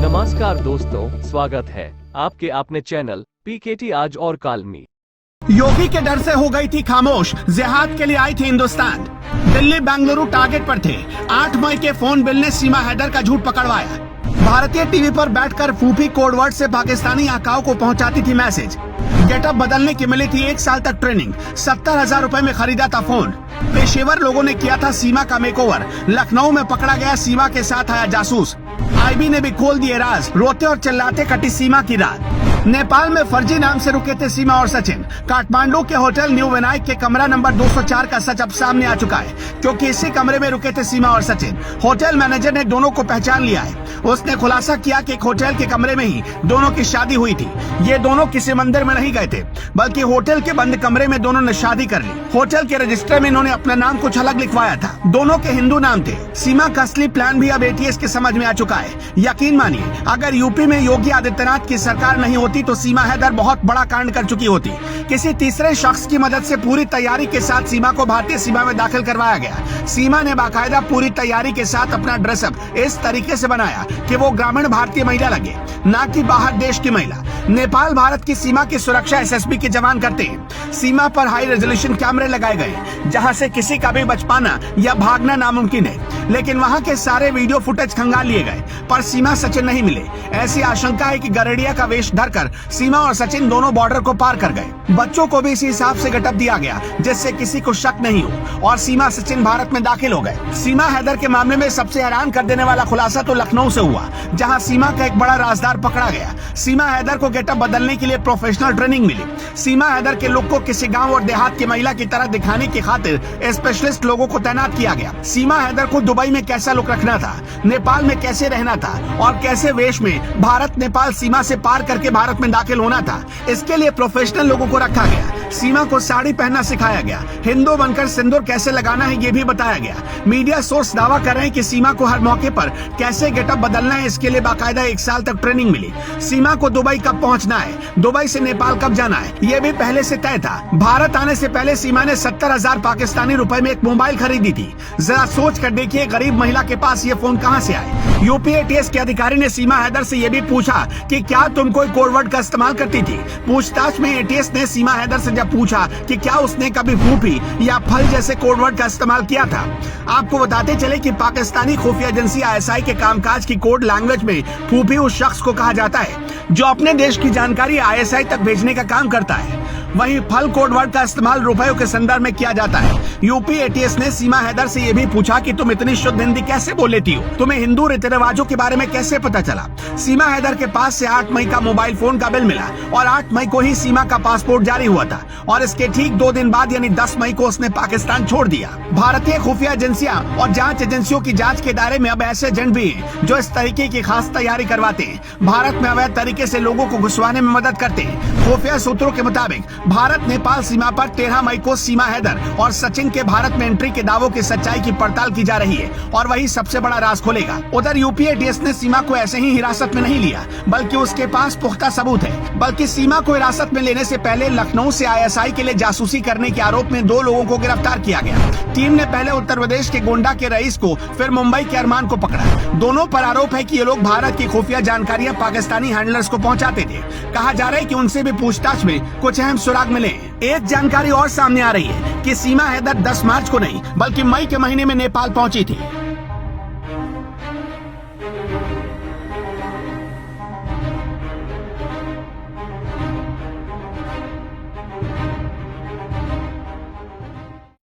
नमस्कार दोस्तों, स्वागत है आपके अपने चैनल पीकेटी आज और काल में। योगी के डर से हो गई थी खामोश, जिहाद के लिए आई थी हिंदुस्तान। दिल्ली बेंगलुरु टारगेट पर थे। 8 मई के फोन बिल ने सीमा हैदर का झूठ पकड़वाया। भारतीय टीवी पर बैठकर फूफी कोडवर्ड से पाकिस्तानी आकाओं को पहुंचाती थी मैसेज। गेटअप बदलने की मिली थी 1 साल तक ट्रेनिंग। 70,000 रुपए में खरीदा था फोन। पेशेवर लोगों ने किया था सीमा का मेकओवर। लखनऊ में पकड़ा गया सीमा के साथ आया जासूस। आईबी ने भी खोल दिए राज। रोते और चिल्लाते कटी सीमा की रात। नेपाल में फर्जी नाम से रुके थे सीमा और सचिन। काठमांडू के होटल न्यू विनायक के कमरा नंबर 204 का सच अब सामने आ चुका है, क्योंकि इसी कमरे में रुके थे सीमा और सचिन। होटल मैनेजर ने दोनों को पहचान लिया है। उसने खुलासा किया कि एक होटल के कमरे में ही दोनों की शादी हुई थी। ये दोनों किसी मंदिर में नहीं गए थे, बल्कि होटल के बंद कमरे में दोनों ने शादी कर ली। होटल के रजिस्टर में इन्होंने अपना नाम कुछ अलग लिखवाया था। दोनों के हिंदू नाम थे। सीमा का असली प्लान भी अब एटीएस के समझ में आ चुका है। यकीन मानिए, अगर यूपी में योगी आदित्यनाथ की सरकार नहीं होती तो सीमा हैदर बहुत बड़ा कांड कर चुकी होती। किसी तीसरे शख्स की मदद से पूरी तैयारी के साथ सीमा को भारतीय सीमा में दाखिल करवाया गया। सीमा ने बाकायदा पूरी तैयारी के साथ अपना ड्रेसअप इस तरीके से बनाया कि वो ग्रामीण भारतीय महिला लगे, न कि बाहर देश की महिला। नेपाल भारत की सीमा की सुरक्षा एसएसबी के जवान करते हैं। सीमा पर हाई रेजोल्यूशन कैमरे लगाए गए, जहां से किसी का भी बच पाना या भागना नामुमकिन है। लेकिन वहां के सारे वीडियो फुटेज खंगाल लिए गए, पर सीमा सचिन नहीं मिले। ऐसी आशंका है कि गरेडिया का वेश धरकर सीमा और सचिन दोनों बॉर्डर को पार कर गए। बच्चों को भी इसी हिसाब से गेटअप दिया गया, जिससे किसी को शक नहीं हो, और सीमा सचिन भारत में दाखिल हो गए। सीमा हैदर के मामले में सबसे हैरान कर देने वाला खुलासा तो लखनऊ से हुआ, जहां सीमा का एक बड़ा राजदार पकड़ा गया। सीमा हैदर को गेटअप बदलने के लिए प्रोफेशनल ट्रेनिंग मिली। सीमा हैदर के लुक को किसी गांव और देहात की महिला की तरह दिखाने की खातिर स्पेशलिस्ट लोगों को तैनात किया गया। सीमा हैदर को दुबई में कैसा लुक रखना था, नेपाल में कैसे रहना था, और कैसे वेश में भारत नेपाल सीमा से पार करके भारत में दाखिल होना था, इसके लिए प्रोफेशनल लोगों को रखा गया। सीमा को साड़ी पहनना सिखाया गया। हिंदू बनकर सिंदूर कैसे लगाना है ये भी बताया गया। मीडिया सोर्स दावा कर रहे हैं कि सीमा को हर मौके पर कैसे गेटअप बदलना है, इसके लिए बाकायदा 1 साल तक ट्रेनिंग मिली। सीमा को दुबई कब पहुंचना है, दुबई से नेपाल कब जाना है, ये भी पहले से तय था। भारत आने से पहले सीमा ने 70,000 पाकिस्तानी रुपए में एक मोबाइल खरीदी थी। जरा सोच कर देखिए, गरीब महिला के पास ये फोन कहां से आए। यूपी एटीएस के अधिकारी ने सीमा हैदर से ये भी पूछा कि क्या तुम कोई कोडवर्ड का इस्तेमाल करती थी। पूछताछ में एटीएस ने सीमा हैदर से जब पूछा कि क्या उसने कभी फूफी या फल जैसे कोडवर्ड का इस्तेमाल किया था। आपको बताते चले कि पाकिस्तानी खुफिया एजेंसी आईएसआई के कामकाज की कोड लैंग्वेज में फूफी उस शख्स को कहा जाता है जो अपने देश की जानकारी आईएसआई तक भेजने का काम करता है। वहीं फल कोडवर्ड का इस्तेमाल रुपयों के संदर्भ में किया जाता है। यूपी एटीएस ने सीमा हैदर से यह भी पूछा कि तुम इतनी शुद्ध हिंदी कैसे बोल लेती हो, तुम्हें हिंदू रीति रिवाजों के बारे में कैसे पता चला। सीमा हैदर के पास से 8 मई का मोबाइल फोन का बिल मिला, और 8 मई को ही सीमा का पासपोर्ट जारी हुआ था, और इसके ठीक 2 दिन बाद यानी 10 मई को उसने पाकिस्तान छोड़ दिया। भारतीय खुफिया एजेंसियां और जांच एजेंसियों की जांच के दायरे में अब ऐसे एजेंट भी हैं जो इस तरीके की खास तैयारी करवाते हैं, भारत में अवैध तरीके से लोगों को घुसवाने में मदद करते हैं। खुफिया सूत्रों के मुताबिक भारत नेपाल सीमा पर 13 मई को सीमा हैदर और सचिन के भारत में एंट्री के दावों की सच्चाई की पड़ताल की जा रही है, और वही सबसे बड़ा राज खोलेगा। उधर यूपी एटीएस ने सीमा को ऐसे ही हिरासत में नहीं लिया, बल्कि उसके पास पुख्ता सबूत है। बल्कि सीमा को हिरासत में लेने से पहले लखनऊ से आईएसआई के लिए जासूसी करने के आरोप में 2 लोगों को गिरफ्तार किया गया। टीम ने पहले उत्तर प्रदेश के गोंडा के रईस को, फिर मुंबई के अरमान को पकड़ा। दोनों पर आरोप है कि ये लोग भारत की खुफिया जानकारियां पाकिस्तानी हैंडलर्स को पहुंचाते थे। कहा जा रहा है कि उनसे भी पूछताछ में कुछ अहम सुराग मिले। एक जानकारी और सामने आ रही है कि सीमा हैदर 10 मार्च को नहीं, बल्कि मई के महीने में नेपाल पहुंची थी।